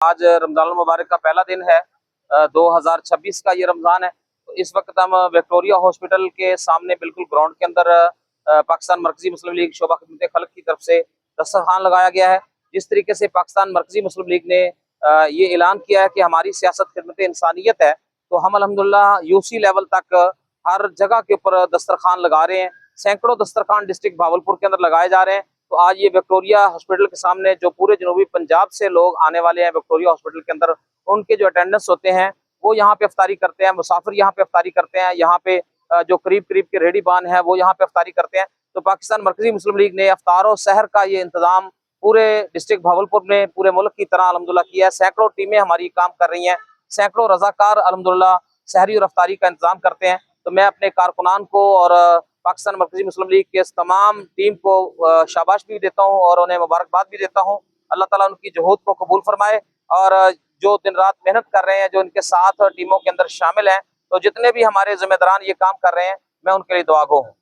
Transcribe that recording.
आज रमजान मुबारक का पहला दिन है। 2026 का ये रमजान है। तो इस वक्त हम विक्टोरिया हॉस्पिटल के सामने बिल्कुल ग्राउंड के अंदर पाकिस्तान मरकजी मुस्लिम लीग शोबा खिदमत खल्क की तरफ से दस्तरखान लगाया गया है। जिस तरीके से पाकिस्तान मरकजी मुस्लिम लीग ने ये ऐलान किया है कि हमारी सियासत खिदमत इंसानियत है, तो हम अल्हम्दुलिल्लाह यूसी लेवल तक हर जगह के ऊपर दस्तरखान लगा रहे हैं। सैकड़ों दस्तरखान डिस्ट्रिक्ट भावलपुर के अंदर लगाए जा रहे हैं। तो आज ये विक्टोरिया हॉस्पिटल के सामने जो पूरे जनूबी पंजाब से लोग आने वाले हैं विक्टोरिया हॉस्पिटल के अंदर, उनके जो अटेंडेंस होते हैं वो यहाँ पे अफ्तारी करते हैं, मुसाफिर यहाँ पे अफ्तारी करते हैं। यहाँ पे जो करीब करीब के रेहड़ीबान है वो यहाँ पे अफ्तारी करते हैं। तो पाकिस्तान मरकजी मुस्लिम लीग ने अफ्तार और सहर का ये इंतजाम पूरे डिस्ट्रिक्ट भावलपुर में पूरे मुल्क की तरह अल्हम्दुलिल्लाह किया है। सैकड़ों टीमें हमारी काम कर रही हैं, सैकड़ों रजाकार अल्हम्दुलिल्लाह सहरी और अफ्तारी का इंतजाम करते हैं। तो मैं अपने कारकुनान को और पाकिस्तान मरकजी मुस्लिम लीग के तमाम टीम को शाबाश भी देता हूँ और उन्हें मुबारकबाद भी देता हूँ। अल्लाह ताला उनकी जुहूद को कबूल फरमाए और जो दिन रात मेहनत कर रहे हैं, जो इनके साथ टीमों के अंदर शामिल हैं, तो जितने भी हमारे जिम्मेदारान ये काम कर रहे हैं, मैं उनके लिए दुआ गो हूँ।